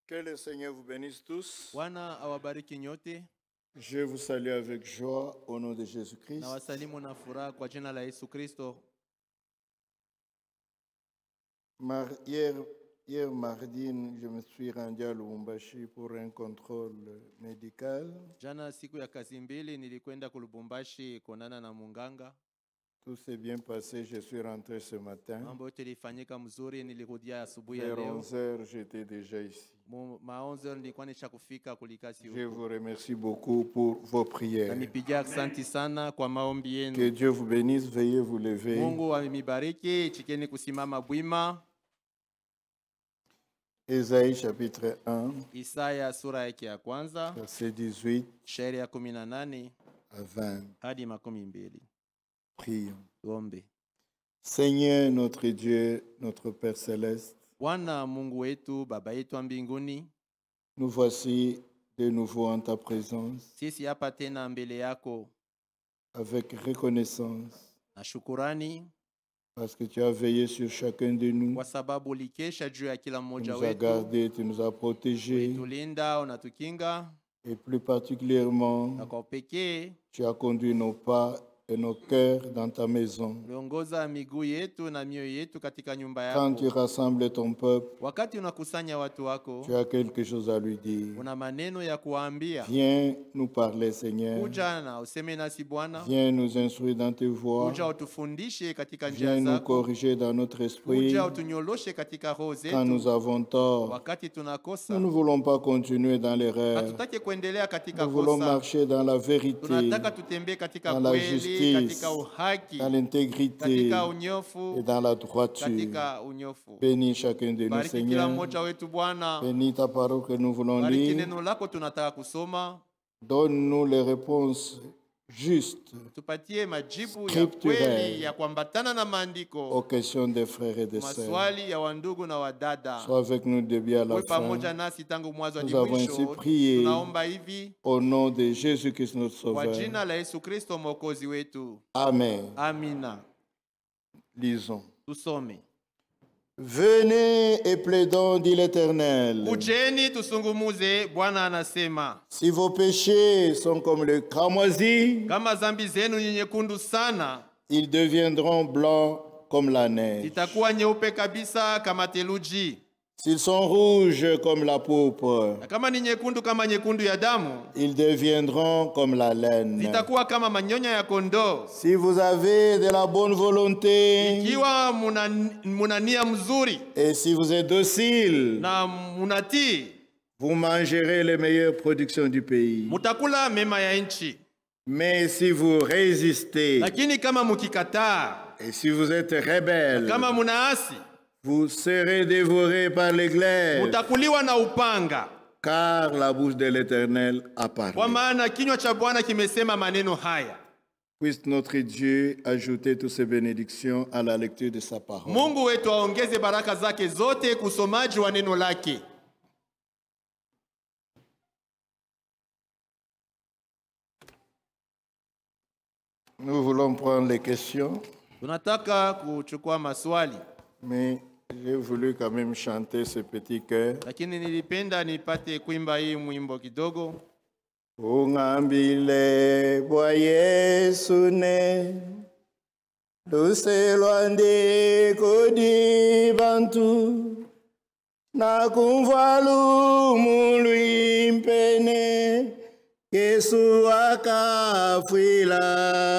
Que le Seigneur vous bénisse tous. Bwana awabariki nyote. Je vous salue avec joie au nom de Jésus-Christ. Na wasalimu na furaha kwa jina la Yesu Kristo. Hier mardi, je me suis rendu à Lubumbashi pour un contrôle médical. Jana siku ya kazi mbili nilikwenda ku Lubumbashi kuonana na munganga. Tout s'est bien passé, je suis rentré ce matin. Mambo yote ilifanyika mzuri, nilirudia asubuhi ya Vers leo. 11h, j'étais déjà ici. Ma 11h nilikuwa nishakufika kulikasi huko. Je vous remercie beaucoup pour vos prières. Nanipigia asante sana kwa maombi yenu. Que Dieu vous bénisse, veuillez vous lever. Mungu amibariki, chikeni kusimama bwima. Ésaïe chapitre 1, Isaya sura yake ya kwanza, verset 18 shairi ya 18 à 20. hadi 20. Prions. Tuombe. Seigneur notre Dieu, notre Père céleste, Bwana Mungu wetu, Baba yetu wa mbinguni, nous voici de nouveau en ta présence sisi hapa tena mbele yako avec reconnaissance na shukurani parce que tu as veillé sur chacun de nous, kwa sababu ulikesha juu ya kila tu mmoja nous as wetu, gardés, tu nous as protégés ulitulinda, unatukinga, et plus particulièrement, na kwa pekee tu as conduit nos pas et nos cœurs dans ta maison. uliongoza miguu yetu na mioyo yetu katika nyumba Quand tu yako. rassembles ton peuple, Wakati unakusanya watu wako, tu as quelque chose à lui dire. una maneno ya kuwaambia. Viens nous parler, Seigneur. Kuja na useme nasi Bwana, Viens nous instruire dans tes voies. kuja utufundishe katika njia Viens nous zako, corriger dans notre esprit. kuja utunyoloshe katika roho Quand nous zetu avons tort, wakati nous tunakosa. ne voulons pas continuer dans l'erreur. Hatutaki kuendelea katika Nous voulons kosa, marcher dans la vérité, tunataka tutembee katika dans la kweli, justice, katika uhaki, dans l'intégrité katika et unyofu, dans la droiture. katika unyofu. Bénis chacun de nous, Bariki kila Seigneur. mmoja wetu Bwana. Bénis ta parole que nous voulons Bariki lire. neno lako tunataka kusoma. Donne-nous les réponses justes Tupatie majibu ya Scripturel. kweli ya kuambatana na aux maandiko, questions des frères et des sœurs. maswali ya wandugu na wadada. Sois avec nous de bien à la Uwe pamoja fin. nasi tangu mwanzo hadi Nous avons ainsi mwisho. prié Tunaomba hivi au nom de Jésus-Christ notre kwa Sauveur. jina la Yesu Kristo mwokozi wetu. Amen. Amina. Lisons. Tusome. Venez et plaidons, dit l'Éternel. Kujeni tusungumuze, Bwana anasema. Si vos péchés sont comme le cramoisi, Kama zambi zenu ni nyekundu sana, ils deviendront blancs comme la neige. zitakuwa nyeupe kabisa kama theluji. S'ils sont rouges comme la pourpre, Na kama ni nyekundu kama nyekundu ya damu, ils deviendront comme la laine. zitakuwa kama manyonya ya kondoo. Si vous avez de la bonne volonté Ikiwa muna nia mzuri et si vous êtes docile, na munatii, vous mangerez les meilleures productions du pays. mutakula mema ya nchi. Mais si vous résistez Lakini kama mukikataa, et si vous êtes rebelle, kama munaasi, vous serez dévorés par les glaives, mutakuliwa na upanga. car la bouche de l'Éternel a parlé. Kwa maana kinywa cha Bwana kimesema maneno haya. Puisse notre Dieu ajouter toutes ces bénédictions à la lecture de sa parole. Mungu wetu aongeze baraka zake zote kusomaji wa neno lake. Nous voulons prendre les questions, Tunataka kuchukua maswali, mais j'ai voulu quand même chanter ce petit chœur. lakini nilipenda nipate kuimba hii mwimbo kidogo. Ungambile bwa Yesu ne luselwande kodi bantu na kumvalu mulwimpene Yesu akafwila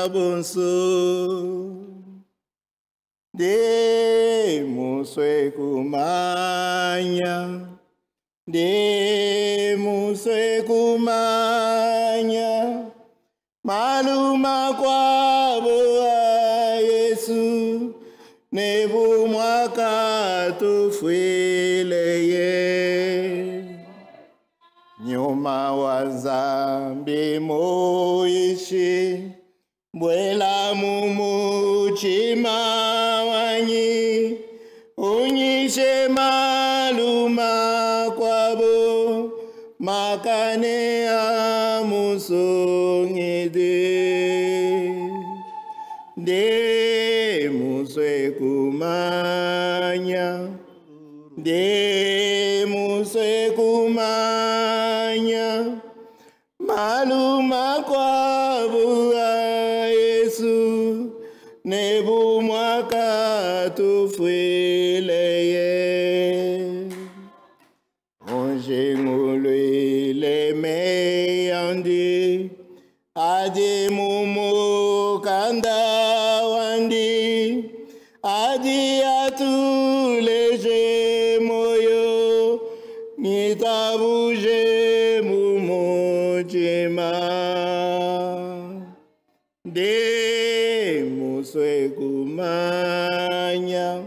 bonso de muswe kumanya de muswe kumanya maluma kwabo a Yesu nebu mwaka tufwileye nyuma wa zambi muishi bwela mumuchima wanyi unyishe maluma kwabo makane amusongede de muswe kumanya de muswe kumanya Tandawandi Adia tuleje moyo Nitabuje mumojima De muswe kumanya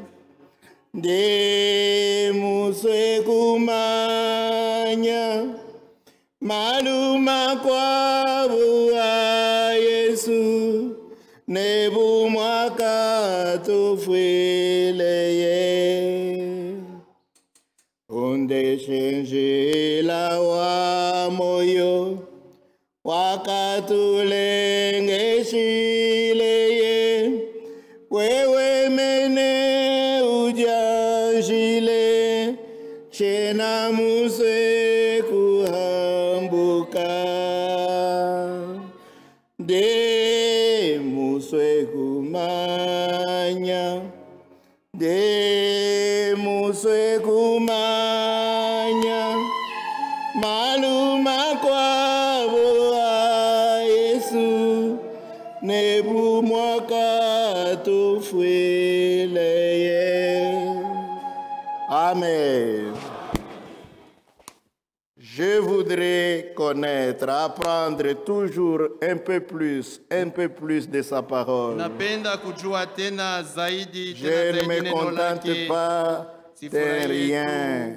De muswe kumanya Maluma kwa bua Yesu Nebu mwaka tufwileye Unde shenje la wa moyo Wakatulenge shileye Wewe mene ujanjile Shena muse kuhambuka De muswe kumanya De muswe kumanya Maluma kwa boa Yesu Nebu mwaka tufwileye. Amen. Je voudrais connaître, apprendre toujours un peu plus de sa parole. Napenda kujua tena zaidi, Je ne me contente pas de rien.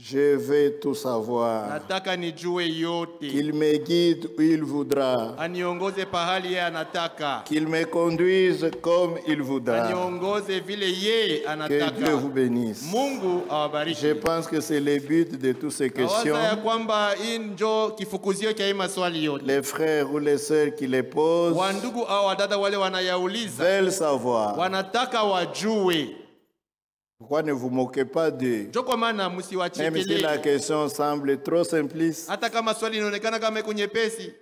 Je veux tout savoir. Nataka nijue yote. Qu'il me guide où il voudra. Aniongoze pahali yeye anataka. Qu'il me conduise comme il voudra. Aniongoze vile yeye anataka. Que Dieu vous bénisse. Mungu awabariki. Je pense que c'est le but de toutes ces questions. Nawaza ya kwamba hii ndio kifukuzio cha hii maswali yote. Les frères ou les sœurs qui les posent Wandugu au wadada wale wanayauliza veulent savoir. wanataka wajue. Pourquoi ne vous moquez pas d'eux? Ndio kwa maana Même si msiwachekele. la question semble trop simpliste, Hata kama swali linaonekana kama iko nyepesi,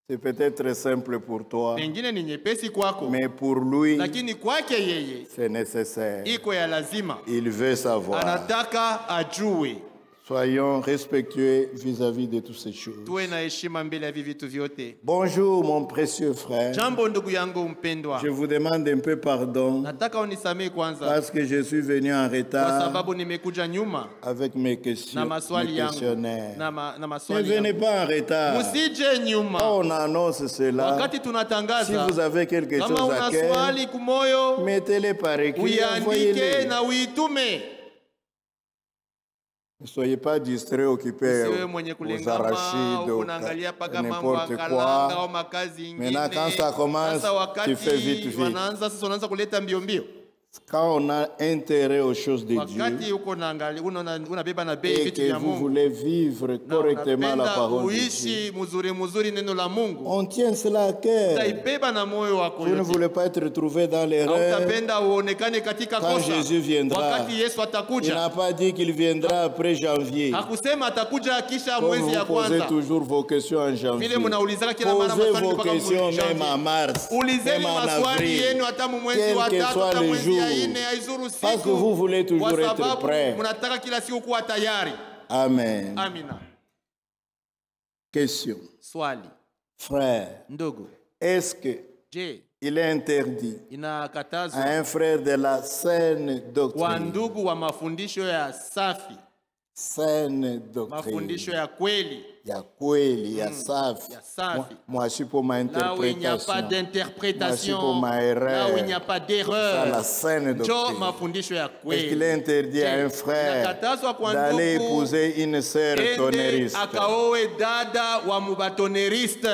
c'est peut-être simple pour toi, pengine ni nyepesi kwako, mais pour lui, lakini kwake yeye c'est nécessaire. iko ya lazima. Il veut savoir. Anataka ajue. Soyons respectueux vis-à-vis de toutes ces choses. Tuwe na heshima mbele ya vitu vyote. Bonjour mon précieux frère. Jambo ndugu yangu mpendwa. Je vous demande un peu pardon Nataka unisamee kwanza parce que je suis venu en kwa retard sababu nimekuja nyuma avec mes questions, na mes maswali yangu questionnaires. na Ne maswali venez yangu. pas en retard. Musije nyuma. On annonce cela. Wakati Si tunatangaza, vous avez quelque kama chose una à cœur, swali kumoyo, mettez-les par écrit, uiandike envoyez-les. na uitume. Ne soyez pas distraits, occupés Usiwe mwenye aux kulingama, arachides, unaangalia paka mambo ya n'importe kalanga au quoi. makazi ingine. Maintenant, quand ça commence, Sasa wakati tu fais vite, vite. wanaanza sasa wanaanza kuleta mbio mbio. Quand on a intérêt aux choses de Dieu Wakati uko naangalia unabeba na bei et vitu que vya vous Mungu. voulez vivre Na correctement la unapenda parole de Dieu, uishi mzuri neno la Mungu. on tient cela à cœur. Utaibeba na moyo wako Vous ne yote. voulez pas être trouvé dans l'erreur. Hautapenda uonekane katika Quand kosa. Jésus viendra, Wakati Yesu il atakuja, n'a pas dit qu'il viendra après janvier. hakusema atakuja kisha Comme mwezi ya vous posez kwanza. toujours vos questions en janvier. Vile mnaulizaka kila mara Posez maswali vos mpaka questions mwezi même en mars, Ulizeni même en maswali avril. yenu hata mwezi Quel wa que tatu soit hata le mwezi ya jour. nne aizuru Parce que siku. vous voulez toujours Kwa être sababu prêt. mnataka kila siku kuwa tayari. Amen. Amina. Question. Swali. Frère, Ndugu. est-ce que Je, il est interdit à inakatazwa un frère de la saine kwa doctrine, ndugu wa mafundisho ya safi, saine doctrine, mafundisho ya kweli, ya kweli, ya safi. ya safi. Moi, je suis pour ma Là où il n'y a pas interprétation. d'interprétation, Moi, c'est pour ma erreur. là où il n'y a pas Ça, d'erreur, la saine njo doctrine. mafundisho ya Est-ce qu'il kweli. est interdit à un frère Inakatazwa kwa d'aller ndugu épouser une sœur ende tonneriste? akaowe dada wa mubatoneriste.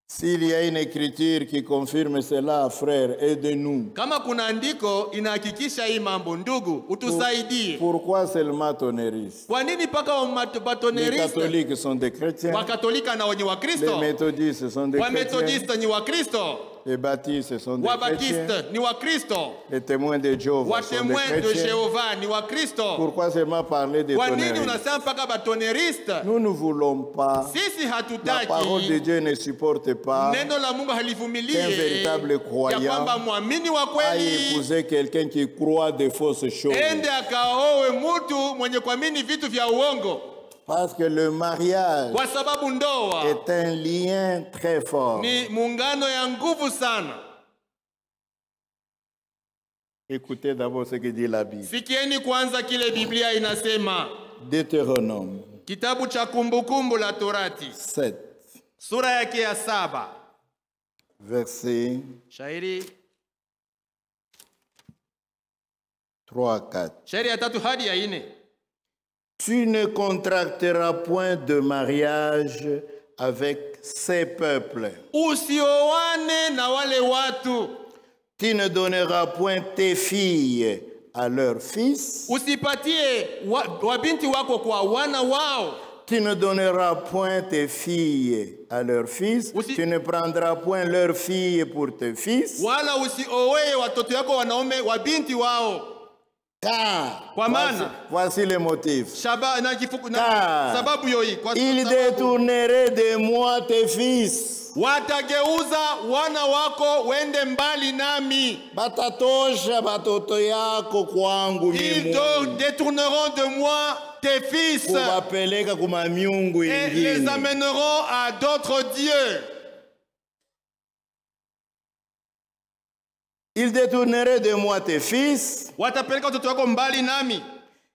S'il y a une écriture qui confirme cela, frère, aidez-nous. Kama kuna andiko inahakikisha hii mambo, ndugu utusaidie. Pourquoi seulement tonneriste? Kwa nini paka wa Les batoneriste? catholiques sont des chrétiens, Wakatolika na wenye les Wakristo, méthodistes sont des chrétiens, Wamethodiste ni Wakristo, les baptistes sont des chrétiens, Wabatiste ni Wakristo, les témoins de Jéhovah sont des watemwe de chrétiens. Jehova ni Wakristo. Pourquoi seulement parler des Kwa nini tonneristes? unasema mpaka batoneriste? Nous ne voulons pas, Sisi la parole de hatutaki, Dieu ne supporte pas neno la Mungu qu'un halivumilie véritable ya croyant kwamba mwamini wa aille kweli épouser quelqu'un qui croit des fausses choses. ende akaowe mtu mwenye kuamini vitu vya uongo. Parce que le mariage Kwa sababu ndoa est un lien très fort. ni muungano ya nguvu sana. Écoutez d'abord ce que dit la Bible. Sikieni kwanza kile Biblia inasema. Deutéronome Kitabu cha Kumbukumbu la Torati 7, sura yake ya 7 versets shairi 3-4. shairi ya 3 hadi ya 4. Tu ne contracteras point de mariage avec ces peuples. Usioane na wale watu. Tu ne donneras point tes filles à leurs fils. Usipatie wabinti wako kwa wana wao. Tu ne donneras point tes filles à leurs fils. Tu ne prendras point leurs filles pour tes fils. Wala usioe watoto yako wanaume wabinti wao. Car, Kwa maana voici les motifs. Sababu yoi. Il détournerait de moi tes fils. Watageuza wana wako wende mbali nami. Batatosha batoto yako kwangu mimi. Ils détourneront de moi tes fils. Kuwapeleka kuma miungu ingine. Et les amèneront à d'autres dieux. Il détournerait de moi tes fils, Watapeleka watoto wako mbali nami.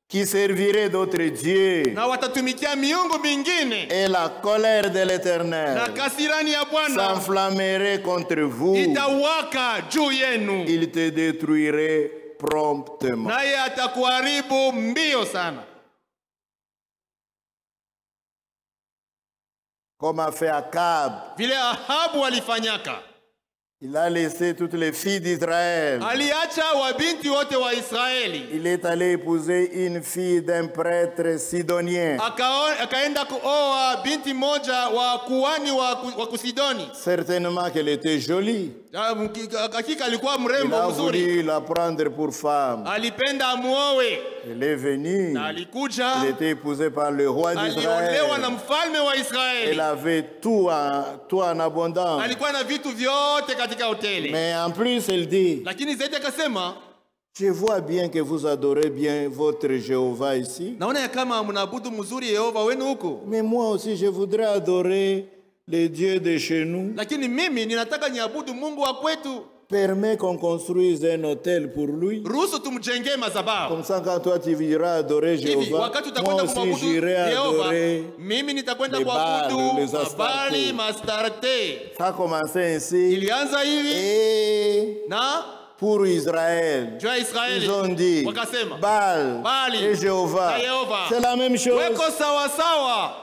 qui serviraient d'autres dieux. Na watatumikia miungu mingine. Et la colère de l'Éternel Na kasirani ya Bwana s'enflammerait contre vous. itawaka juu yenu. Il te détruirait promptement. Naye atakuharibu mbio sana. Comme a fait Akab. Vile Ahabu alifanyaka. Il a laissé toutes les filles d'Israël. Aliacha wabinti wote wa Israeli. Il est allé épouser une fille d'un prêtre sidonien. Akaenda kuoa binti moja wa kuhani wa Kusidoni. Certainement qu'elle était jolie. Hakika alikuwa Il mrembo a mzuri. voulu la prendre pour femme. Alipenda amuowe. Elle est venue. Na alikuja. Elle était épousée par le roi d'Israël. Aliolewa na mfalme wa Israeli. Elle avait tout en abondance. Alikuwa na vitu vyote katika hoteli. Mais en plus, elle dit, Lakini zaidi akasema, je vois bien que vous adorez bien votre Jéhovah ici. naona ya kama mnaabudu mzuri Yehova wenu huko. Mais moi aussi, je voudrais adorer les dieux de chez nous. Lakini mimi ninataka niabudu Mungu wa kwetu. Permets qu'on construise un hôtel pour lui. Ruhusu tumjengee madhabahu. Comme ça, quand toi tu iras adorer Hivi Jéhovah, wakati moi utakwenda aussi kumwabudu j'irai Yehova, adorer. mimi nitakwenda les kuabudu Baals, les Astartés. Mabali, Mastarte. Ça a commencé ainsi. Ilianza hivi Et na pour Israël, juu ya Israeli ils ont dit, wakasema Baal Bali et Jéhovah, na Yehova c'est la même chose. weko sawa sawa.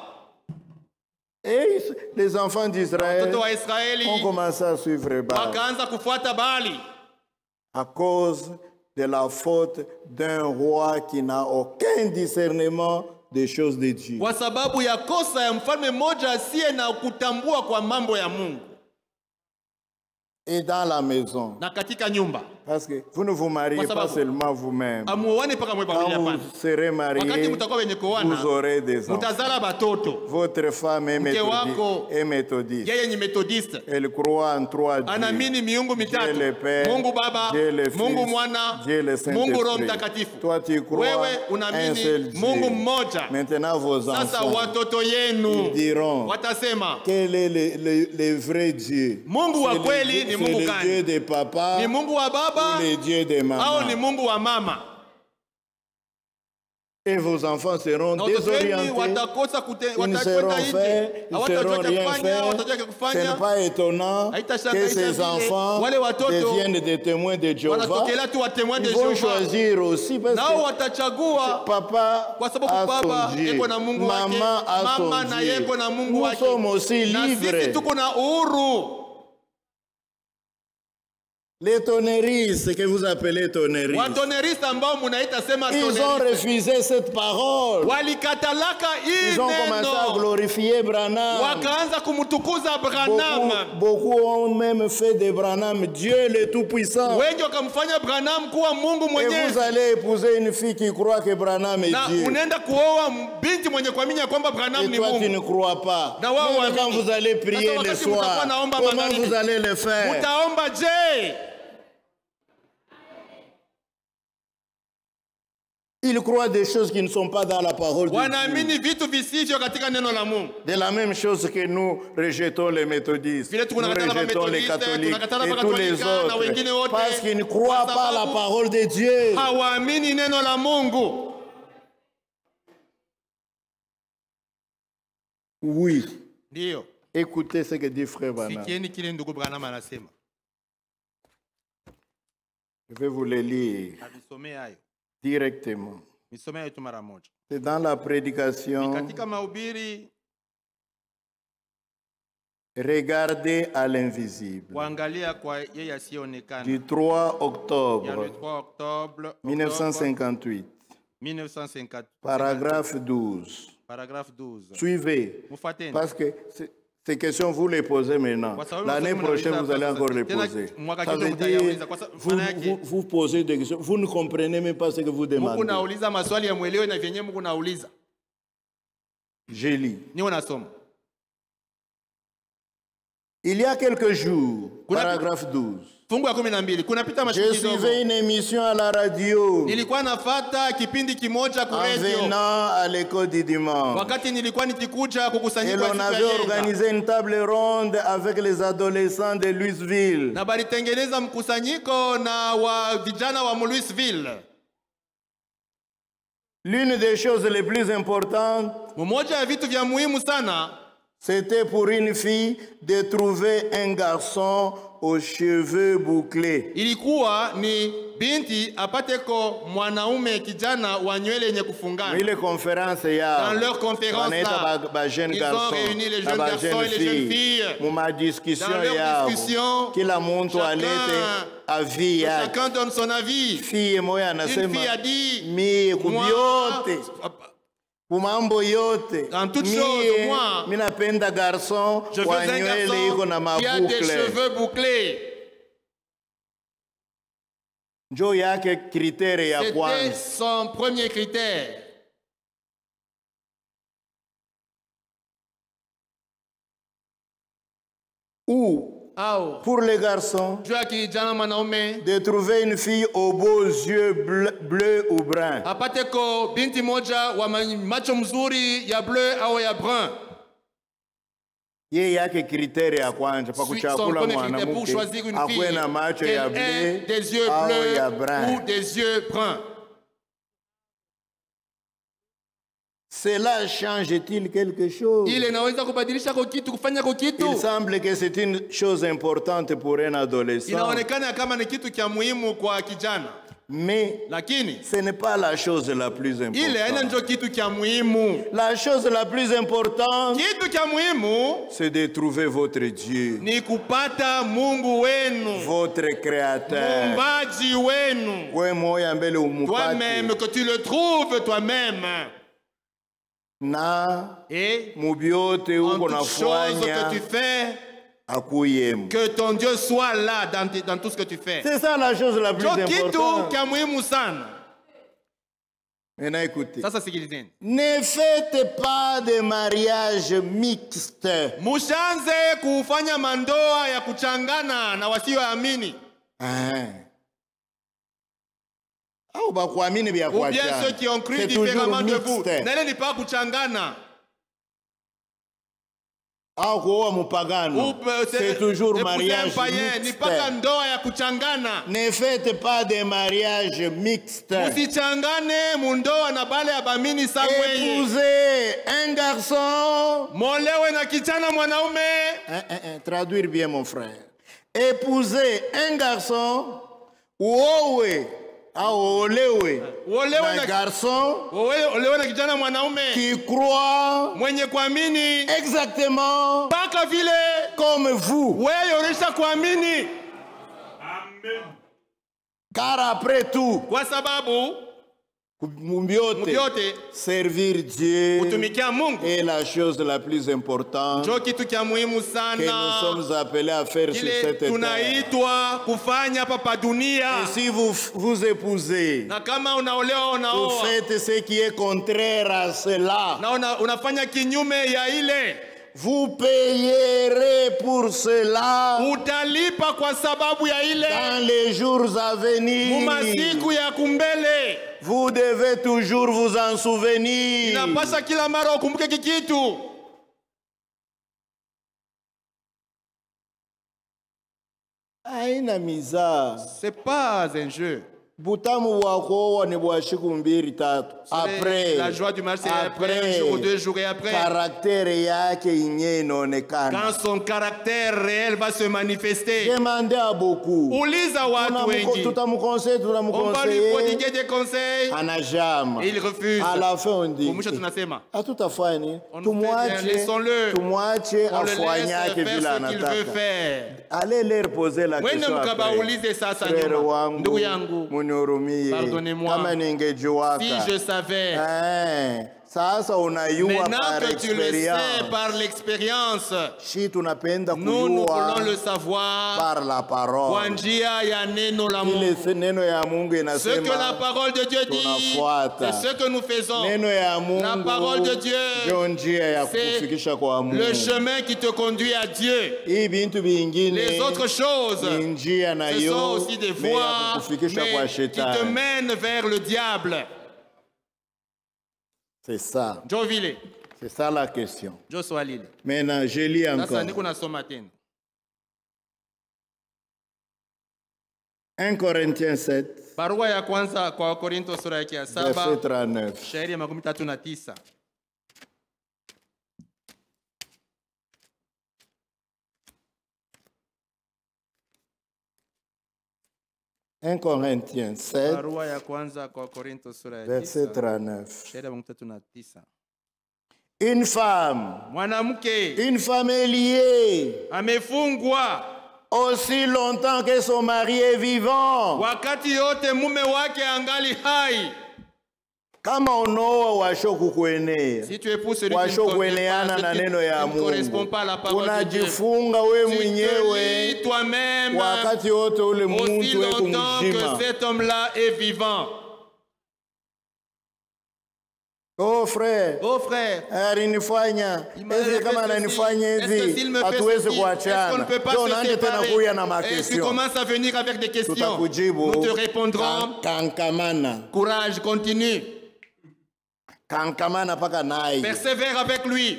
Et les enfants d'Israël Watoto wa Israeli ont commencé à suivre Baal wakaanza kufuata Bali à cause de la faute d'un roi qui n'a aucun discernement des choses de Dieu. kwa sababu ya kosa ya mfalme mmoja asiye na kutambua kwa mambo ya Mungu. Et dans la maison, Na katika nyumba parce que vous ne vous mariez pas seulement vous-même. amuoane paka mwe Quand pamoja vous hapana. serez Wakati mariés, mtakuwa wenye kuoana vous aurez des enfants. mtazala batoto. Votre femme est Mke wako méthodiste. yeye ni methodiste. Elle croit en trois dieux. Anaamini miungu mitatu. Dieu le Père, Mungu Baba, Dieu le Fils, Mungu Mwana, Dieu le Mungu Roho Saint-Esprit. Mtakatifu. Toi, tu crois Wewe un unaamini seul Dieu. Mungu mmoja. Maintenant, vos Sasa enfants, watoto ils yenu diront, watasema quel est le vrai Dieu? Mungu wa kweli ni C'est Mungu le gani? Dieu de papa Ni Mungu wa ou baba le Dieu de au maman? ni Mungu wa mama? Et vos enfants seront Na watoto wenu désorientés. watakosa Ils ne sauront watakwenda faire, nje, ils ne sauront hawatajua cha rien kufanya, faire. hawatajua cha Ce kufanya. n'est pas étonnant que Haitashangaisha ces vile, enfants wale watoto deviennent des témoins de Jéhovah. wanatokea tu watemwa de Ils vont Jehova. choisir aussi parce Nao que watachagua papa kwa sababu a baba son Dieu, yeko na Mungu wake, maman a mama son na Dieu. yeko na Mungu Nous wake. sommes aussi Na sisi libres. tuko na uhuru. Les tonneristes que vous appelez tonneristes, Watonerista ambao munaita sema ils ont tonerista refusé cette parole. walikatalaka hii Ils ont commencé à neno, glorifier Branham. wakaanza kumtukuza Branham. Beaucoup ont même fait de Branham Dieu le Tout-Puissant. Wengi wakamfanya Branham kuwa Mungu Et vous mwenyezi. allez épouser une fille qui croit que Branham est Na Dieu. unaenda kuoa binti mwenye kuamini ya kwamba Branham Et ni toi, tu Mungu. ne crois pas. Na wao Même quand waamini. vous allez prier Sasa le wakati soir, mtakuwa naomba comment magharibi, vous allez le faire? Mutaomba je? Ils croient des choses qui ne sont pas dans la parole de Dieu. Wanaamini vitu visivyo katika neno la Mungu. De la même chose que nous rejetons les méthodistes, nous rejetons les catholiques et tous les autres, parce qu'ils ne croient pas la parole de Dieu. Hawaamini neno la Mungu. Oui. Ndio. Écoutez ce que dit Frère Branham. Sikieni kile ndugu Branham anasema. Je vais vous le lire Abisome hayo. directement. Nisome hayo tu mara moja. C'est dans la prédication. Katika mahubiri, Regardez à l'invisible. kuangalia kwa yeye asiyeonekana. Du 3 Ya le octobre 3 octobre 1958. 1950. Paragraphe 12. Paragraphe 12. Suivez. Mufateni. Parce que ces questions, vous les posez maintenant. L'année prochaine, vous allez encore les poser. Ça veut dire, vous posez des questions. Vous ne comprenez même pas ce que vous demandez. Mungu nauliza maswali ya mwelewe na vyenye Mungu nauliza. Je lis. Ni wanasoma. Il y a quelques jours, paragraphe 12. Fungu ya 12. Kunapita Je mashindano. suivais une émission à la radio Nilikuwa nafuata kipindi kimoja ku en radio. venant à l'école du dimanche. Wakati nilikuwa nikikuja Et kukusanyika l'on siku ya avait yenga. organisé une table ronde avec les adolescents de Louisville. Na balitengeneza mkusanyiko na wa vijana wa Louisville. L'une des choses les plus importantes, Mmoja ya vitu vya muhimu sana c'était pour une fille de trouver un garçon aux cheveux bouclés. ilikuwa ni binti apateko mwanaume kijana wa nywele yenye kufungana. Ile conférence ya Dans leur conférence là, jeune ils ont garçon, réuni les jeunes garçons et les jeunes filles. Muma discussion Dans leur ya discussion, kila muntu alete avis ya chacun donne son avis. fille moya Une anasema fille a dit, mie moi, kubyote kumambo yote dans toutes choses, moi, mimi napenda garçon je veux wa un nywele iko na garçon qui a des maboucle. cheveux bouclés. Njo yake critère ya C'était kwanza. son premier critère. Ou pour les garçons, Juu ya kijana mwanaume de trouver une fille aux beaux yeux bleus ou bruns. apateko binti moja wa macho mzuri ya bleu au ya brun. Ye yake critère ya kwanza pa Son kuchakula premier critère pour mwanamke choisir une fille, akuwe na macho ya qu'elle ait bleu des yeux au ya bleus brun. ou des yeux bruns. Cela change-t-il quelque chose? Ile inaweza kubadilisha kwa kitu, kufanya kwa kitu. Il semble que c'est une chose importante pour un adolescent. Inaonekana kama ni kitu kia muhimu kwa kijana. Mais Lakini ce n'est pas la chose la plus ile haina importante. ndio kitu kia muhimu. La chose la plus importante, Kitu kia muhimu c'est de trouver votre Dieu, ni kupata Mungu wenu, votre Créateur. Muumbaji wenu. Wewe moya mbele Toi-même, umupate que tu le trouves toi-même. na Et mubyote en uko toutes choses que nafanya tu fais, akuyemu. que ton Dieu soit là dans tout ce que tu fais. C'est ça la chose la plus Ndio kitu importante. kia muhimu sana. Maintenant écoutez. Sasa sikilizeni. Ne faites pas de mariage mixte. Mushanze kufanya mandoa ya kuchangana na wasioamini. Au bakuamini vya Ou bien kuachana. ceux qui ont cru C'est différemment de toujours vous. mixte. Na ile ni pa kuchangana. Au kuoa mupagano. C'est toujours mariage païen, ni paka mixte. ndoa ya kuchangana. Ne faites pas de mariage mixte. Usichangane mundoa na bale ya bamini samweye. Épousez un garçon. Molewe na kijana mwanaume. Traduire bien mon frère. Épousez un garçon. Uowe. Au olewe. Olewe Un garçon olewe na kijana mwanaume qui croit mwenye kuamini exactement mpaka vile comme vous. wewe unaisha kuamini. Car après tout, Kwa sababu mbyote, servir Dieu kutumikia Mungu est la chose la plus importante ndio kitu kia muhimu que nous sana. sommes appelés à faire sur Ile cette terre. tunaitwa kufanya hapa pa dunia. Et si vous épousez, Na kama unaolewa vous unaoa faites ce qui est contraire à cela, na unafanya kinyume ya ile, Vous payerez pour cela utalipa kwa sababu ya ile dans les jours à venir. masiku ya kumbele. Vous devez toujours vous en souvenir. Inapasa kila mara ukumbuke kikitu. Haina miza. C'est pas un jeu. Butamu wako ni bwa siku mbili tatu. Après la joie du marché après un jour ou 2 jours et après caractère yake yenyewe inaonekana. Quand son caractère réel va se manifester. Demandez à beaucoup. Uliza watu wengi. Tutamkonseil. On va lui prodiguer des conseils. Anajama. Et il refuse. À la fin on dit. Mwisho tunasema. Hatutafanya. Laissons-le. Tumwache afanye yake vile anataka. Allez leur poser la question. Wende mkabaulize sasa nyuma. Ndugu yangu. Pardonnez-moi. Si je savais. Sasa unayua par que tu le sais par l'expérience. Nous voulons le savoir par la parole. Kwa njia ya neno la Mungu. Ce que la parole de Dieu dit, c'est ce que nous faisons. La parole de Dieu, c'est le chemin qui te conduit à Dieu. Les autres choses, ce sont aussi des voies qui te mènent vers le diable. C'est ça. C'est ça la question. Maintenant, je lis encore. 1 Corinthiens 7. Barua ya kwanza kwa Korinto sura yake ya 7. Verset 39. Shairi ya 39. 1 Corinthiens 7, barua ya kwanza kwa Korinto sura ya 9. Verset 39. Shairi ya 39. Une femme. Mwanamke. Une femme est liée. Amefungwa. Aussi longtemps que son mari est vivant. Wakati yote mume wake angali hai. Kama unoa washo kukuenea. Si tu épouses celui washo kueneana na neno ya Mungu. Unajifunga we mwenyewe. Toi-même. Wakati wote ule mtu wewe kumjima. Que cet homme-là est vivant. Oh frère. Oh frère. Alinifanya. Est-ce kama ananifanya hivi hatuwezi kuachana. Ndio unaanza tena kuja na makestion. Tu commences à venir avec des questions. Nous te répondrons. Kankamana. Courage, continue. Kankamana paka naye. Persévère avec lui.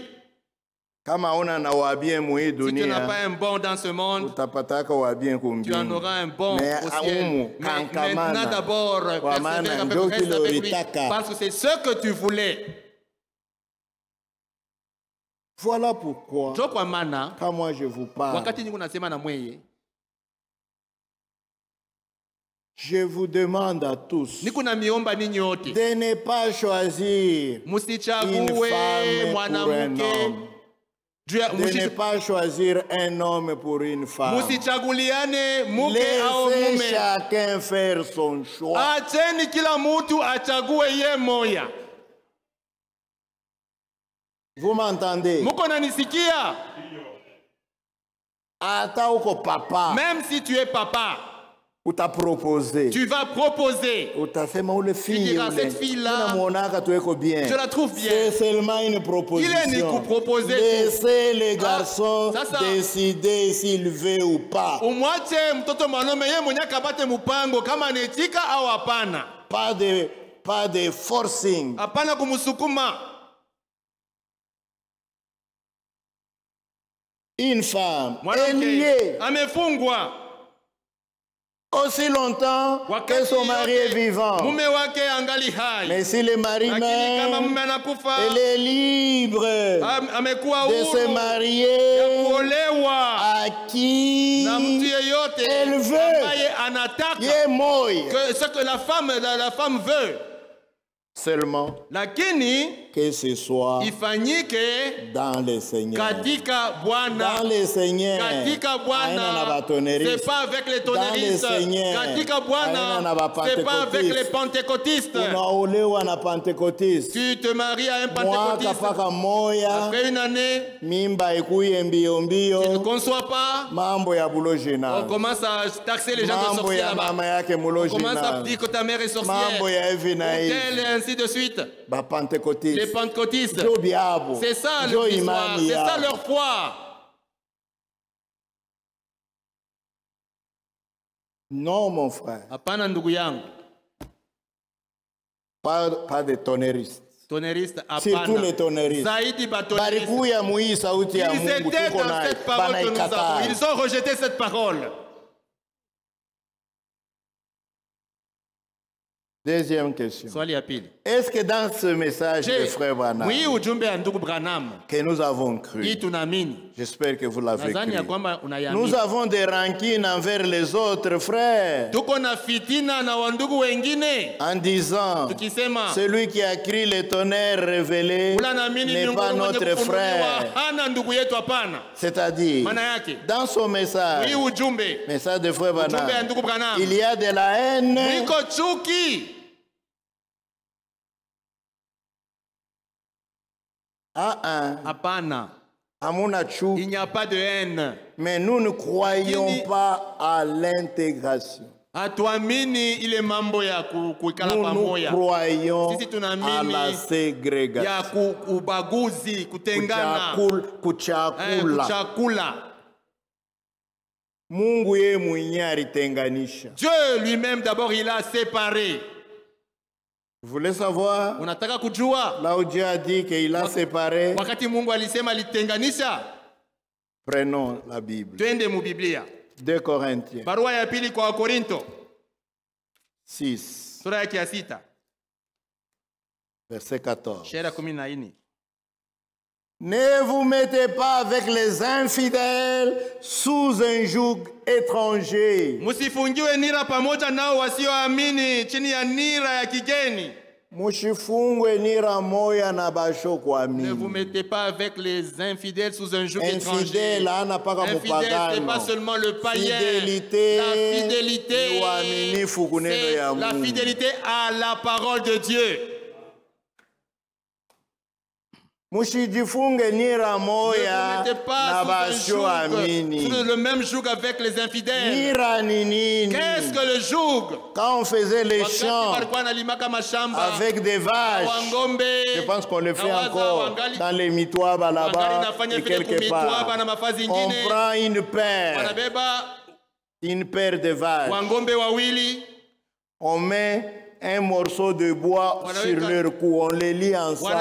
Kama una na wabien mu hii dunia. Si tu n'as pas un bon dans ce monde, utapataka wabien kumbingu. Tu en auras un bon au ciel. Mais maintenant d'abord, persévère avec lui parce que c'est ce que tu voulais. Voilà pourquoi, quand moi je vous parle, je vous demande à tous de ne pas choisir une femme pour un homme. De ne pas choisir un homme pour une femme. Laissez chacun faire son choix. Vous m'entendez? Ata uko papa. Même si tu es papa, tu vas proposer. Tu diras cette fille-là, je la trouve bien. C'est seulement une proposition. Il est une proposition. Laissez les garçons décider s'ils veulent ou pas. Pas de forcing. Une femme est liée aussi longtemps que son mari est vivant. Mais si le mari meurt, elle est libre de se marier à qui elle veut. Ce que la femme veut. Seulement que ce soit dans le Seigneur. Dans le Seigneur. C'est pas avec les tonnéristes. C'est pas avec les pentecôtistes. Tu te maries à un pentecôtiste. Après une année, tu ne conçois pas. On commence à taxer les gens de sorcières là-bas. On commence à dire que ta mère est sorcière. Ainsi ainsi de suite. Les pentecôtistes. C'est ça leur histoire, c'est ça leur foi. Non, mon frère. Hapana ndugu yangu. Pas de tonnéristes. Tonnéristes, surtout les tonnéristes. Zaidi ba tonnéristes. Ils étaient dans cette parole que nous avons. Ils ont rejeté cette parole. Deuxième question. Est-ce que dans ce message de frère Branham que nous avons cru, j'espère que vous l'avez cru, nous avons des rancines envers les autres frères en disant celui qui a crié le tonnerre révélé n'est pas notre frère. C'est-à-dire, dans son message, message de frère Branham, il y a de la haine. Il n'y a pas de haine. Mais nous ne croyons pas à l'intégration. Nous croyons à la ségrégation. Dieu lui-même d'abord il a séparé. Vous voulez savoir? Là où Dieu a dit qu'il a séparé. Prenons la Bible. 2 Corinthiens 6. Verset 14. Ne vous mettez pas avec les infidèles sous un joug étranger. Ne vous mettez pas avec les infidèles sous un joug étranger. Infidèle, ce n'est pas seulement le païen. La fidélité à la parole de Dieu. Ne vous mettez pas sous le même joug avec les infidèles. Qu'est-ce que le joug? Quand on faisait les chants avec des vaches, je pense qu'on le fait encore dans les mitouabas là-bas et quelque part. On prend une paire de vaches. On met un morceau de bois sur leur cou, on les lie ensemble.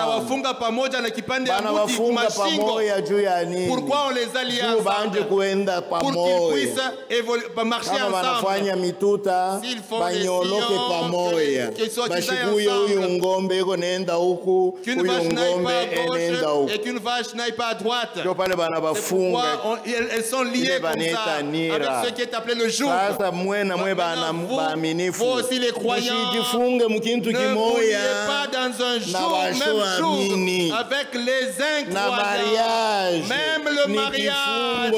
Pourquoi on les a liés ensemble? Pour qu'ils puissent marcher ensemble. S'ils font des sillons, qu'ils soient ensemble. Qu'une vache n'aille pas à gauche et qu'une vache n'aille pas à droite. C'est pourquoi elles sont liées comme ça, avec ce qui est appelé le joug. Vous aussi les croyants, ne vous liez pas dans un jour, même jour, avec les incroyants. Même le mariage,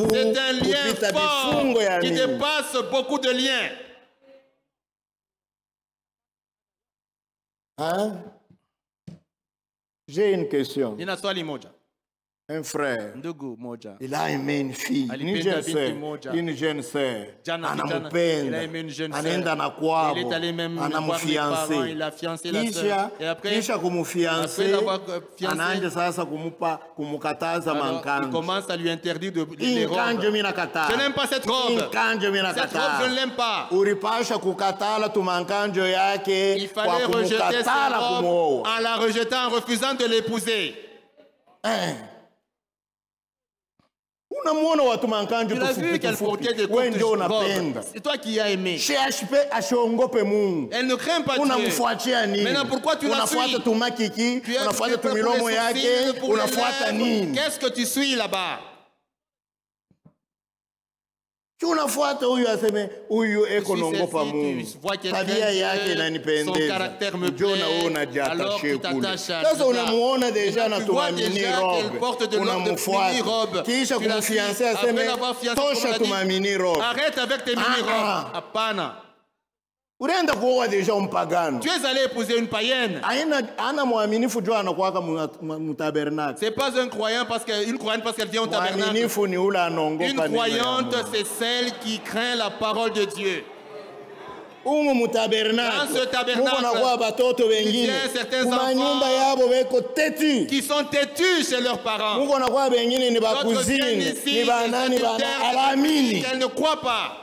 c'est un lien fort qui dépasse beaucoup de liens. Hein? J'ai une question. Un frère, il a aimé une fille, une jeune sœur, anaenda na kwabo, anamufiancé, kisha kumufiancé, anaanza sasa kumukataza mankanjo. Il commence à lui interdire de les robes. Je n'aime pas cette robe. Cette robe, je ne l'aime pas. Il fallait rejeter cette robe en la rejetant, en refusant de l'épouser. Tu l'as vu qu'elle portait des coupes de robe. C'est toi qui as aimé. Elle ne craint pas Dieu. Maintenant, pourquoi tu la suis? Tu es pour les sourcils, pour les lèvres. Qu'est-ce que tu suis là-bas? Si tu vois quelqu'un, son caractère me plaît, alors tu t'attaches à lui. Tu vois déjà qu'elle porte de mini-robes. Tu la suis, après l'avoir fiancée, arrête avec tes mini-robes. Apana. Tu es allé épouser une païenne. C'est pas un croyant parce qu'elle vient au tabernacle. Une croyante, c'est celle qui craint la parole de Dieu. Dans ce tabernacle, il y a certains enfants qui sont têtus chez leurs parents. D'autres viennent ici, qu'elles ne croient pas.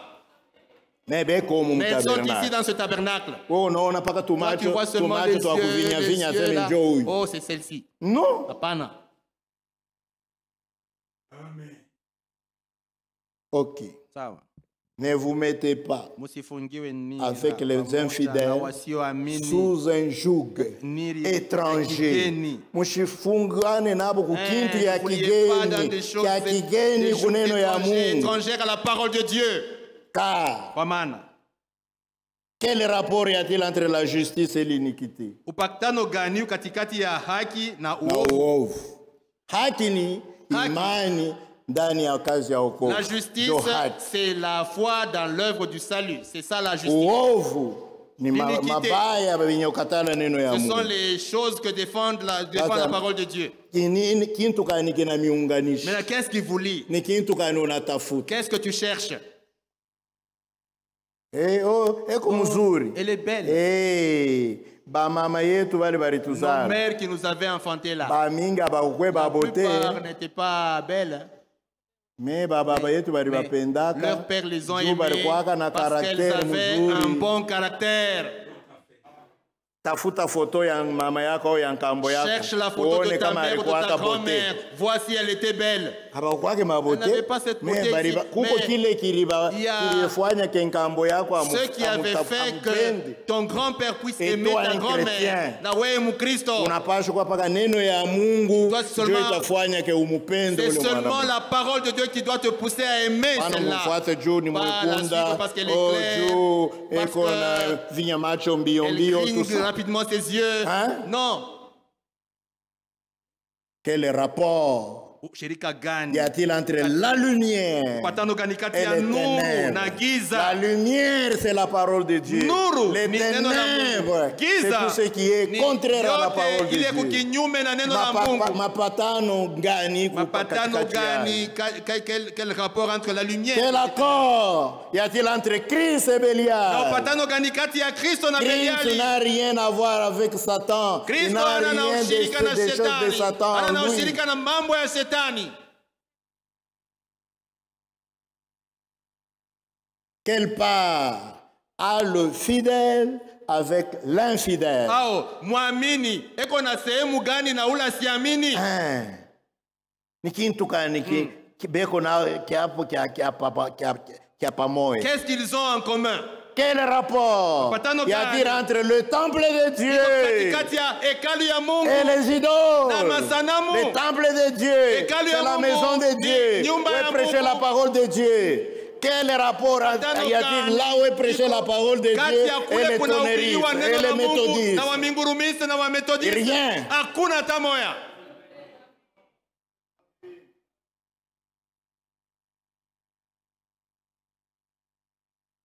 Mais elles sont ici dans ce tabernacle. Toi, tu vois seulement les yeux là. Oh, c'est celle-ci. Non. Apana. Amen. Ok. Ça va. Ne vous mettez pas avec les infidèles sous un joug étranger. Musifungane nabo kukintu ya kigeni kuneno ya Mungu. Étrangère à la parole de Dieu. Car quel rapport y a-t-il entre la justice et l'iniquité? Upatano gani katikati ya haki na uovu? Haki ni imani. La justice, c'est la foi dans l'œuvre du salut. C'est ça la justice. L'iniquité, ce sont les choses que défend la parole de Dieu. Maintenant, qu'est-ce qui vous lie? Qu'est-ce que tu cherches? Elle est belle. Nos mères qui nous avaient enfantés là, la plupart n'étaient pas belles. Mais leurs pères les ont aimés parce qu'elles avaient un bon caractère. Cherche la photo de ta mère ou de ta grand-mère. Vois si elle était belle. Elle n'avait pas cette beauté ici. Mais il y a ce qui avait fait que ton grand-père puisse aimer ta grand-mère. C'est seulement la parole de Dieu qui doit te pousser à aimer celle-là. Pas la suite parce qu'elle est claire, parce qu'elle cligne rapidement ses yeux. Hein? Non. Quel rapport y a-t-il entre la lumière et les ténèbres? La lumière, c'est la parole de Dieu. Les ténèbres, c'est tout ce qui est contraire à la parole de Dieu. Quel rapport entre la lumière? Quel accord y a-t-il entre Christ et Bélial? Christ n'a rien à voir avec Satan. Il n'a rien des choses de Satan en lui. Quelle part a le fidèle avec l'infidèle? Qu'est-ce qu'ils ont en commun? Quel rapport y a-t-il entre le temple de Dieu et les idoles? Le temple de Dieu, c'est la maison de Dieu, où est prêchée la parole de Dieu. Quel rapport y a-t-il là où est prêchée la parole de Dieu et les tonnéristes et les méthodistes? Rien.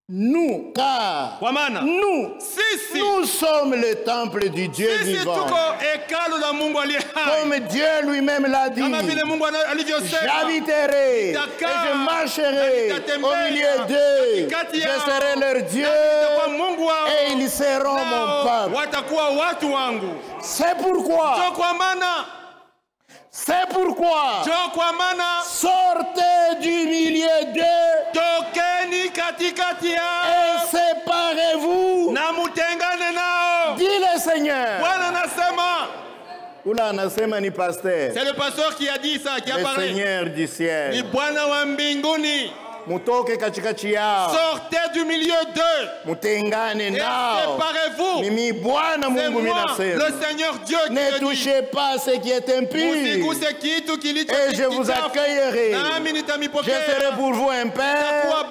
Nous, car nous sommes le temple du Dieu vivant. Comme Dieu lui-même l'a dit, j'habiterai et je marcherai au milieu d'eux. Je serai leur Dieu et ils seront mon peuple. C'est pourquoi sortez du milieu d'eux et séparez-vous. Dis le Seigneur. C'est le pasteur qui a dit ça, qui a parlé. Le Seigneur du ciel. Sortez du milieu d'eux et séparez-vous. C'est moi, le Seigneur Dieu qui ne touchez pas ce qui est impur et je vous accueillerai. Je serai pour vous un père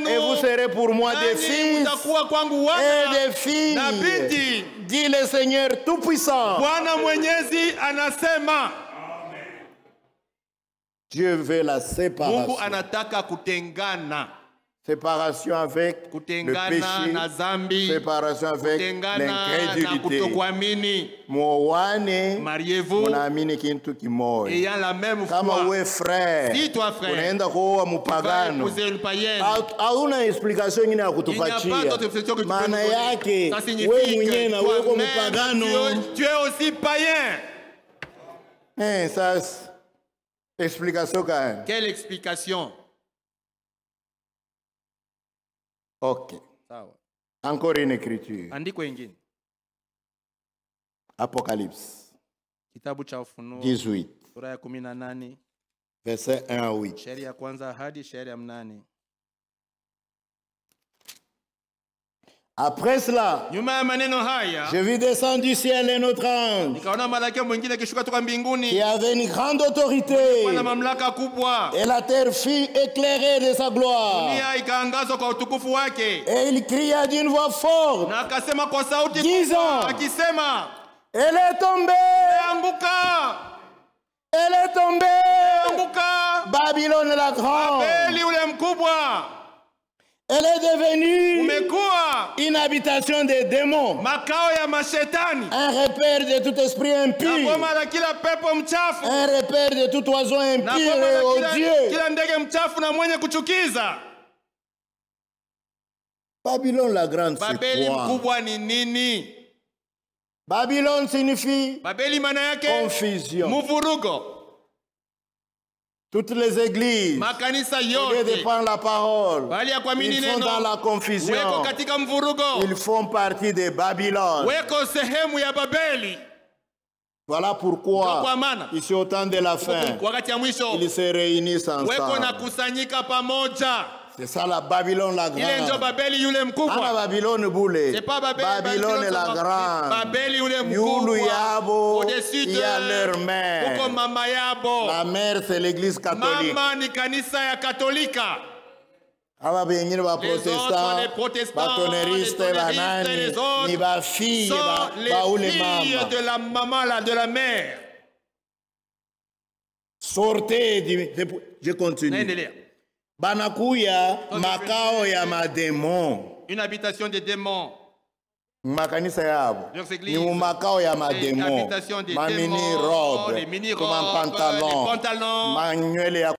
et vous serez pour moi des fils et des filles. Dit le Seigneur Tout-Puissant. Dieu veut la séparation. séparation avec le péché, séparation avec l'incrédulité. Mariez-vous ayant la même foi. Si toi frère, tu vas épouser le païen, il n'y a pas d'autre explication que tu peux nous donner. Ça signifie que toi-même, tu es aussi païen. Ça, explication quand même. Quelle explication? Ok. Encore une écriture. Apocalypse 18. Verset 1 à 8. Après cela, je vis descendre du ciel un autre ange qui avait une grande autorité, et la terre fut éclairée de sa gloire. Et il cria d'une voix forte, disant, elle est tombée, elle est tombée, Babylone la grande. Elle est devenue une habitation des démons, un repère de tout esprit impur, un repère de tout oiseau impur et odieux. Babylone la grande, c'est quoi? Babylone signifie confusion. Toutes les églises, au lieu de prendre la parole, ils sont dans la confusion. Ils font partie de Babylone. Voilà pourquoi, ici au temps de la fin, ils se réunissent ensemble. C'est ça la Babylone la grande. Ana Babylone boule. Babylone la grande. Yulu Yabo, il y a leur mère. La mère c'est l'église catholique. Aba bengine ba protestants, ba tonneristes, ba nani, ni ba filles, ba ou les mamans. De la maman là, de la mère. Sortez, je continue. Banakuya makao ya mademon. Une habitation des démons. Makanisa yabo. Ni makao ya mademon. Ma mini robe, les mini robes, pantalon, les pantalons, manuel ya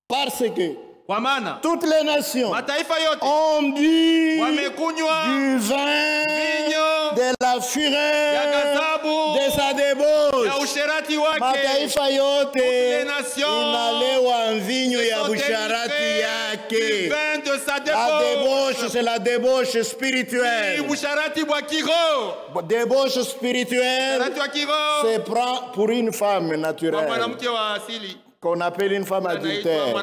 parce que toutes les nations ont bu du vin de la fureur de sa débauche. Mataifa yote inalewa mvinyo ya busharati yake. La débauche, c'est la débauche spirituelle. Débauche spirituelle, c'est pour une femme naturelle, qu'on appelle une femme adultère.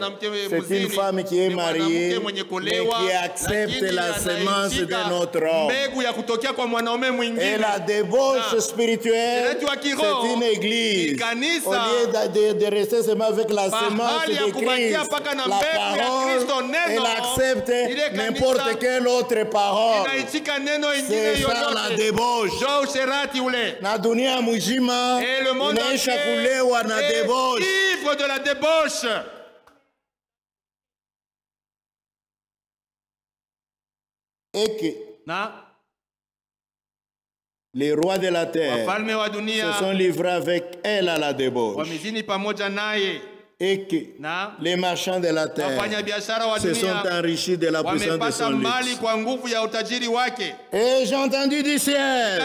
C'est une femme qui est mariée, mais qui accepte la semence de notre homme. Et la débauche spirituelle, c'est une église. Au lieu de rester seulement avec la semence de Christ, la parole, elle accepte n'importe quelle autre parole. C'est ça la débauche. Na dunia mujima, inaisha kulewa na débauche. De la débauche. Et que les rois de la terre se sont livrés avec elle à la débauche. Et que les marchands de la terre se sont enrichis de la puissance de son luxe. Et j'ai entendu du ciel,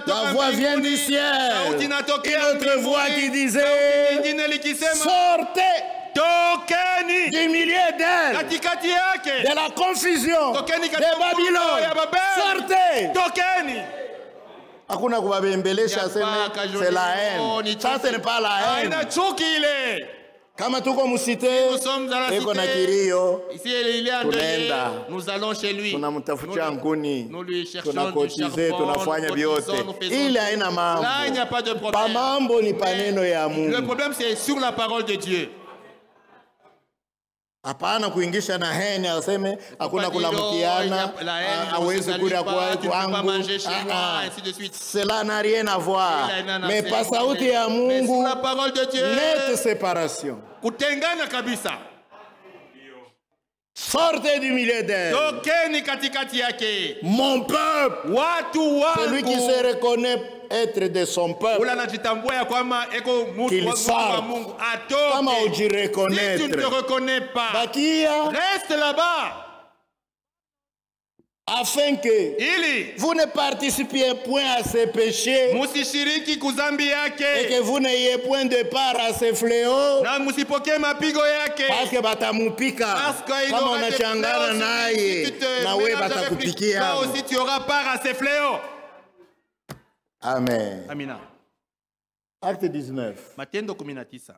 la voix vient du ciel, une autre voix qui disait, sortez du milieu d'elle, de la confusion, de Babylone, sortez. Hakuna kubabembelesha, c'est la haine. Ça, ce n'est pas la haine. Kama tuko musite, eko na kilio, tunaenda, tunamtafutia nkuni, tunakotize, tunafanya vyote. Ili haina mambo. Pa mambo ni paneno ya Mungu. Le problème c'est sur la parole de Dieu. Hapana kuingisha na heni aseme hakuna kulamukiana hawezi kula kwangu. Cela n'a rien à voir. Mais par sauti ya Mungu, nette séparation. Kutengana kabisa. Sortez du milieu d'elle. Tokeni katikati yake. Mon peuple. Watu wangu. Celui qui se reconnaît être de son peuple. Qu'il sorte. Comment tu reconnais? Si tu ne te reconnais pas, reste là-bas. Afin que vous ne participiez point à ces péchés et que vous n'ayez point de part à ces fléaux, parce que batamupika kama unachangana naye na wewe batakupikia. Toi aussi tu auras part à ces fléaux. Amen. Amina. Acte 19. Matendo 19.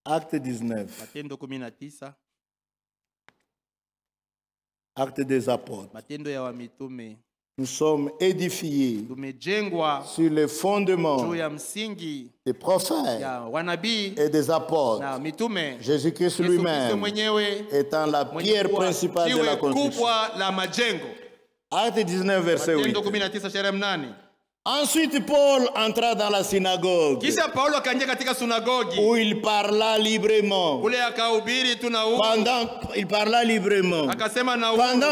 Acte 19. Matendo 19. Acte des apôtres. Matendo ya wamitume. Nous sommes édifiés sur le fondement des prophètes et des apôtres. Jésus-Christ lui-même étant la pierre principale de la construction. Acte 19, verset 8. Ensuite, Paul entra dans la synagogue où il parla librement. Pendant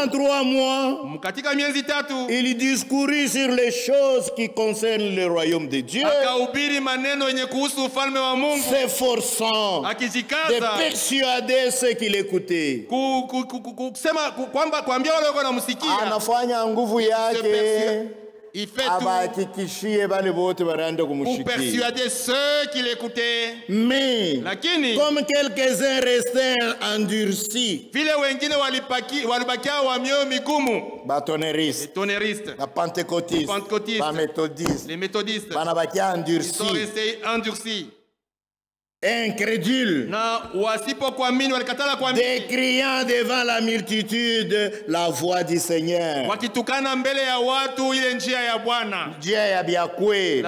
3 mois, il discourit sur les choses qui concernent le royaume de Dieu, s'efforçant de persuader ceux qui l'écoutaient. Anafanya nguvu yake. Il fait tout pour persuader ceux qui l'écoutaient. Mais comme quelques-uns restèrent endurcis, tonnéristes, les méthodistes, ils sont restés endurcis. Incrédules, décriant devant la multitude la voix du Seigneur. Njia ya biakwe,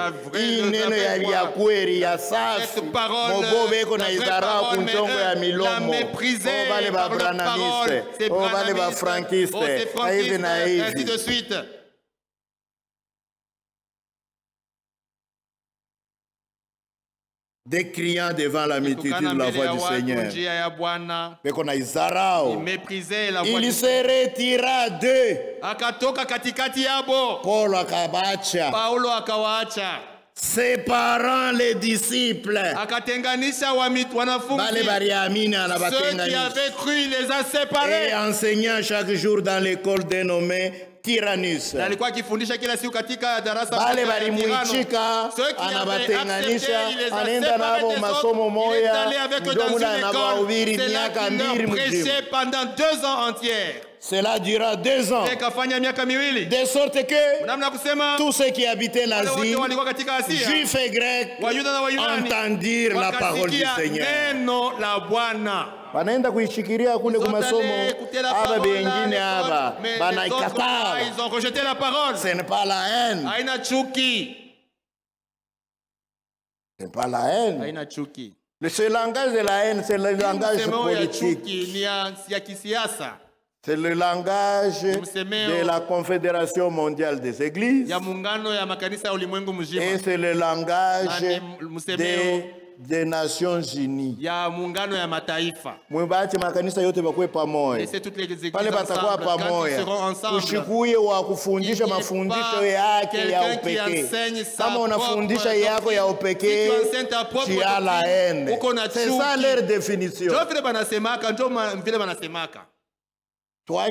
neno ya biakweri ya safi, mobobe ko na izarau kunchongo ya milomo, obale ba branamiste, obale ba frankiste, na hivi na hivi. Décriant devant la multitude la voix du Seigneur. Il se retira d'eux. Paul akawacha. Séparant les disciples. Ceux qui avaient cru, il les a séparés. Et enseignant chaque jour dans l'école dénommée Tyrannus. Bale balimuichika, anabatenganisha, anenda nabo masomo moya, ndomuna anabahubiri miaka 2 mzima. Pendant 2 ans entiers. Cela dura 2 ans. De sorte que tous ceux qui habitaient l'Asie, juifs et grecs, entendirent la parole du Seigneur. Wanaenda kuishikiria kule kwa masomo hapa bengine hapa banaikataa. Ils ont rejeté la parole. Ce n'est pas la haine. Haina chuki. Ce n'est pas la haine. Ce langage de la haine, c'est le langage politique. C'est le langage de la Confédération mondiale des églises. Et c'est le langage des Nations Unies. Mwebache makanisa yote bakwe pamoja. Pale batakuwa pamoja. Ushikuye wa kufundisha mafundisho yake ya upekee. Kama unafundisha yako ya upekee, tu as la haine. C'est ça leur définition. Toi,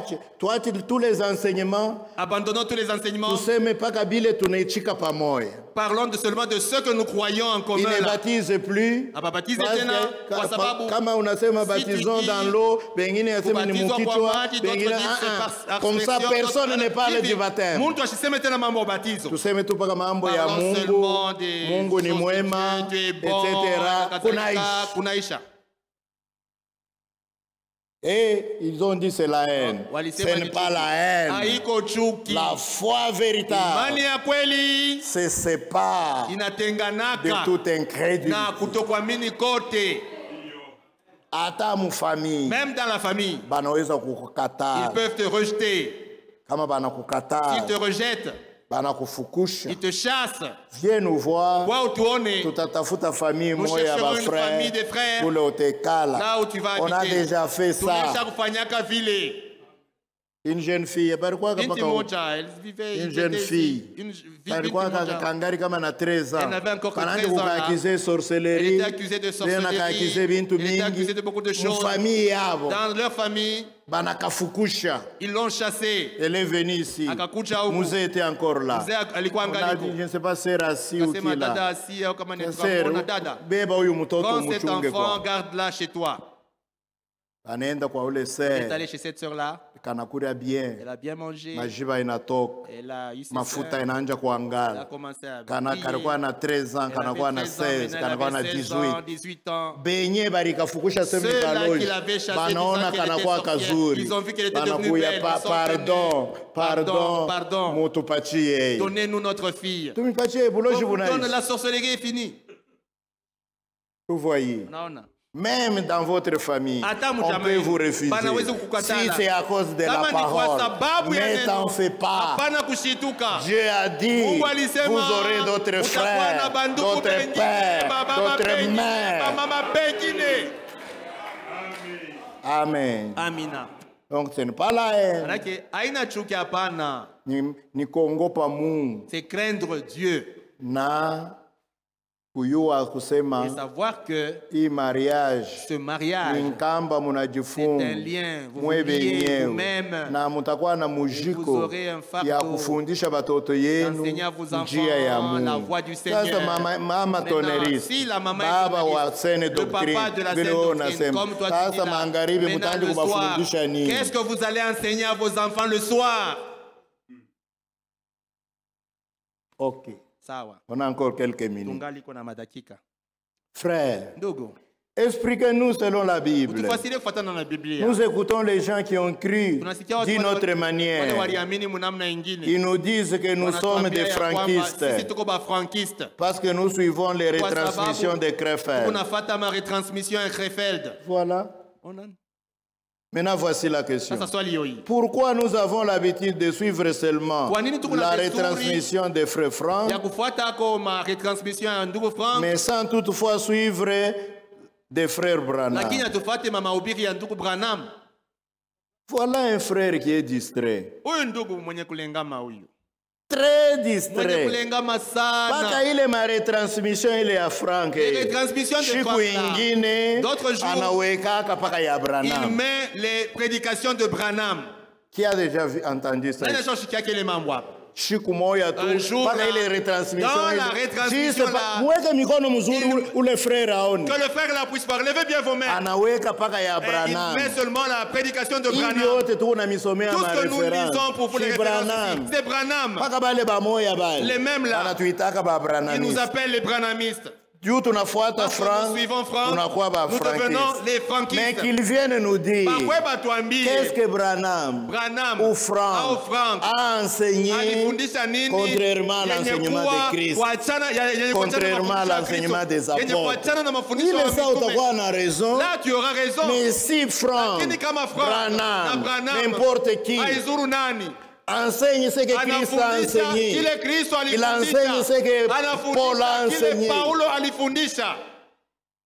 tous les enseignements. Abandonnons tous les enseignements. Parlons seulement de ce que nous croyons en commun. Ils ne baptisent plus. Dans l'eau, comme ça, personne ne parle du baptême. Tuseme tu paka mambo ya Mungu ni mwema, etc. Et ils ont dit c'est la haine. Ce n'est pas la haine. La foi véritable se sépare de tout incrédulité. Même dans la famille, ils peuvent te rejeter. S'ils te rejettent, ils te chassent. Viens nous voir. Nous chercherons une famille de frères. Là où tu vas habiter. On a déjà fait ça. Une jeune fille, une jeune fille, elle avait encore 13 ans. Elle était accusée de sorcellerie, elle était accusée de beaucoup de choses. Dans leur famille, ils l'ont chassée. Elle est venue ici. Mouzé était encore là. On a dit, je ne sais pas si c'est assis ou qui est là. Prends cet enfant, garde-la chez toi. Elle est allée chez cette sœur-là. Elle a bien mangé. Elle a eu ses elle a commencé à briller. 13 ans, elle avait 16 ans, 18 ans. Ceux-là qui l'avaient chassée, ils ont vu qu'elle était devenue belle. Pardon. Donnez-nous notre fille. La sorcellerie est finie. Vous voyez. Non. Même dans votre famille, on peut vous refuser. Si c'est à cause de la parole, ne t'en fais pas. Dieu a dit, vous aurez d'autres frères, d'autres pères, d'autres mères. Amen. Amina. Donc ce n'est pas la haine. C'est craindre Dieu. Et savoir que ce mariage, c'est un lien, vous vous liez vous-même, vous aurez un fardeau d'enseigner à vos enfants la voie du Seigneur. Maintenant, si la maman est le papa de la saine doctrine, comme toi tu dis là, maintenant le soir, qu'est-ce que vous allez enseigner à vos enfants le soir? Ok. On a encore quelques minutes. Frère, expliquez-nous selon la Bible. Nous écoutons les gens qui ont cru d'une autre manière. Ils nous disent que nous sommes des franquistes parce que nous suivons les retransmissions de Krefeld. Voilà. Maintenant, voici la question. Pourquoi nous avons l'habitude de suivre seulement la retransmission de Frère Franck, mais sans toutefois suivre des frères Branham? Voilà un frère qui est distrait. Très distrait. Paka ile ma retransmission ile ya Frank. Chiku ingine anaweka paka ya Branham. Il met les prédications de Branham. Qui a déjà entendu ça? Chiku moya tu paka ile retransmission. Dans la retransmission mweke mikono mzuri ule frère aone. Que le frère là puisse parler. Levez bien vos mains. Anaweka paka ya Branham. Il met seulement la prédication de Branham. Tout ce que nous lisons pour vous les références, c'est Branham. Les mêmes là, ils nous appellent les Branhamistes. Nous suivons Franck, nous devenons les franquistes. Mais qu'ils viennent nous dire qu'est-ce que Branham ou Franck a enseigné contrairement à l'enseignement de Christ, contrairement à l'enseignement des apôtres. Il est ça où tu as raison. Là tu auras raison. Mais si Franck, Branham, n'importe qui enseigne ce que Christ a enseigné, il enseigne ce que Paul a enseigné.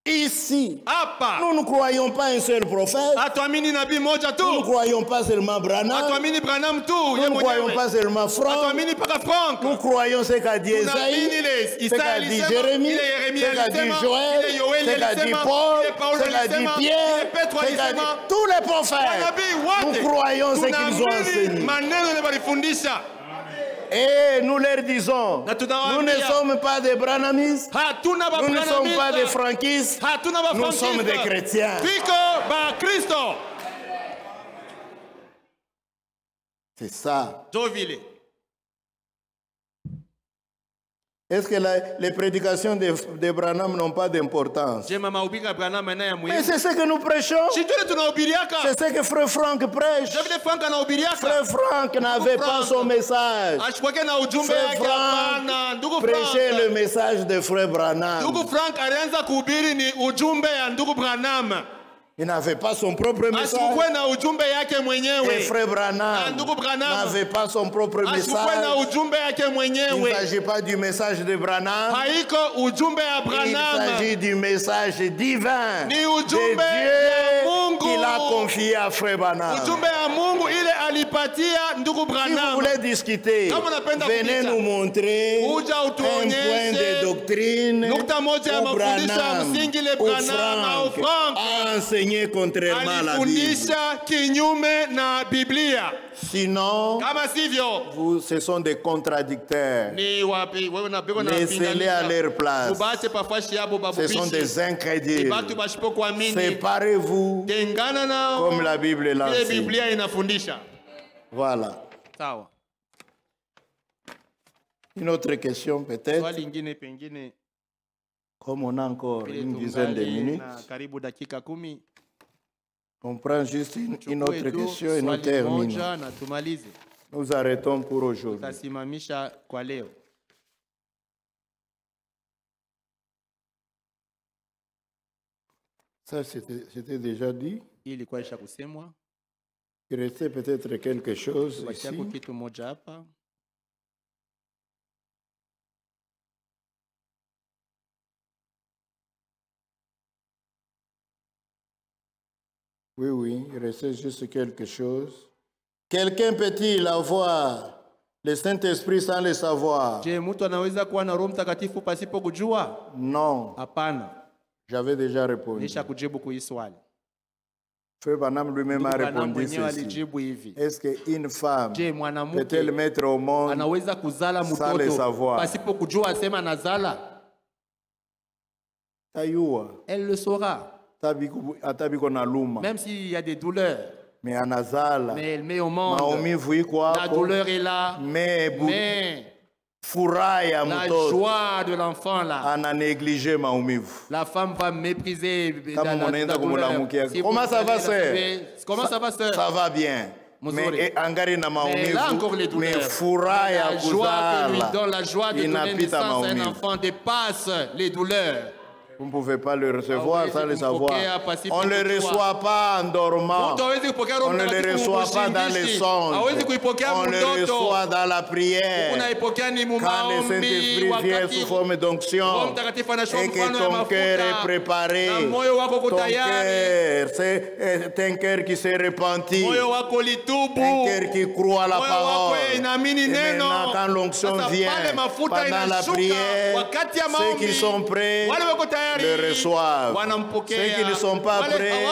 Ici, nous ne croyons pas un seul prophète. Nous ne croyons pas seulement Branham. Nous ne croyons pas seulement Franck. Nous croyons ce qu'a dit Esaïe, ce qu'a dit Jérémie, ce qu'a dit Joël, ce qu'a dit Paul, ce qu'a dit Pierre, ce qu'a dit tous les prophètes. Nous croyons ce qu'ils ont enseigné. Et nous leur disons, nous ne sommes pas des branhamistes, nous ne sommes pas des franquistes, nous sommes des chrétiens. C'est ça. Est-ce que les prédications de Branham n'ont pas d'importance? Mais c'est ce que nous prêchons. C'est ce que Frère Franck prêche. Frère Franck n'avait pas son message. Frère Franck prêchait le message de Frère Branham. Il n'avait pas son propre message. Et frère Branham n'avait pas son propre message. Il ne s'agit pas du message de Branham. Il s'agit du message divin de Dieu qu'il a confié à frère Branham. Si vous voulez discuter, venez nous montrer un point de doctrine où Branham ou Franck a enseigné contrairement à la Bible. Sinon, ce sont des contradicteurs. Laissez-les à leur place. Ce sont des incrédules. Séparez-vous comme la Bible l'enseigne. Voilà. Une autre question peut-être. Comme on a encore une dizaine de minutes, on prend juste une autre question et nous terminons. Nous arrêtons pour aujourd'hui. Ça, c'était déjà dit. Il restait peut-être quelque chose ici. Oui, il restait juste quelque chose. Quelqu'un peut-il avoir le Saint-Esprit sans le savoir? Non. J'avais déjà répondu. Frère Branham lui-même a répondu ceci. Est-ce qu'une femme peut-elle mettre au monde sans le savoir? Elle le saura. Même s'il y a des douleurs. Mais elle met au monde. La douleur est là. Mais la joie de l'enfant là. La femme va mépriser la douleur. Comment ça va, sœur? Comment ça va, sœur? Ça va bien. Mais là encore les douleurs. La joie que lui donne, la joie de donner naissance à un enfant dépasse les douleurs. Vous ne pouvez pas le recevoir sans le savoir. On ne le reçoit pas en dormant. On ne le reçoit pas dans les songes. On le reçoit dans la prière. Quand le Saint-Esprit vient sous forme d'onction et que ton cœur est préparé, c'est un cœur qui s'est repenti, un cœur qui croit à la parole. Et maintenant, quand l'onction vient pendant la prière, ceux qui sont prêts le reçoivent. Ceux qui ne sont pas prêts,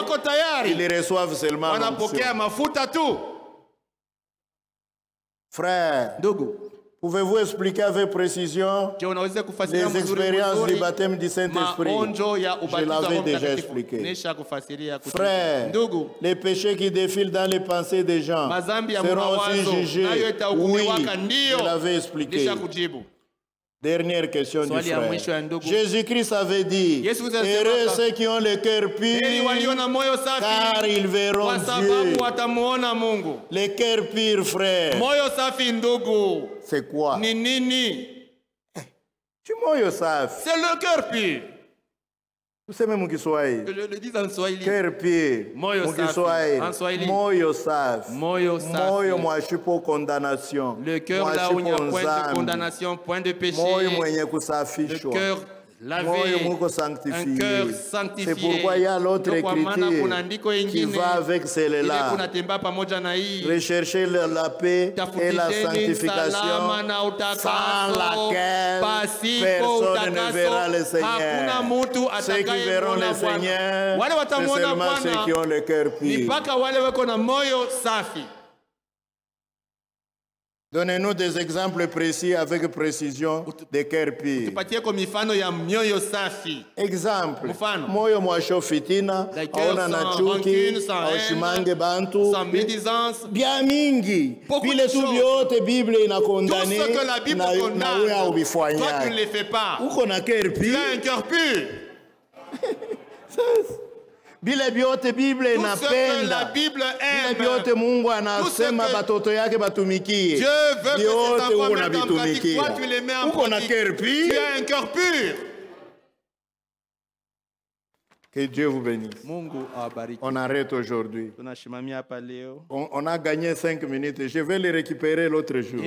ils les reçoivent seulement l'onction. Frère, pouvez-vous expliquer avec précision les expériences du baptême du Saint-Esprit? Je l'avais déjà expliqué. Frère, les péchés qui défilent dans les pensées des gens seront aussi jugés. Oui, je l'avais expliqué. Dernière question du frère. Jésus-Christ avait dit, heureux ceux qui ont le cœur pur, car ils verront Dieu. Le cœur pur, frère. C'est quoi? C'est le cœur pur. Tuseme mukiswahili. Je le dis en Swahili. Cœur pur. Moyo safi. Moyo mwashipo condamnation. Le cœur là où il n'y a point de condamnation, point de péché. Moyo mwenye kusafishwa. Le cœur lavé, un cœur sanctifié. C'est pourquoi il y a l'autre écriture qui va avec celle-là. Rechercher la paix et la sanctification sans laquelle personne ne verra le Seigneur. Ceux qui verront le Seigneur, c'est seulement ceux qui ont le cœur pur. Donnez-nous des exemples précis avec précision de cœur pur. Exemple. Moyo mwasho fitina, aona na chuki, aushimange bantu. Bien mingi. Vile tu vyote Bible inakondane na wewe haubifanya. Uko na cœur pur. Bile biote Bible inapenda. Bile biote Mungu anasema batoto yake batumikie. Biote uko na bitumikia. Uko na cœur pur. Que Dieu vous bénisse. On arrête aujourd'hui. On a gagné 5 minutes. Je vais les récupérer l'autre jour.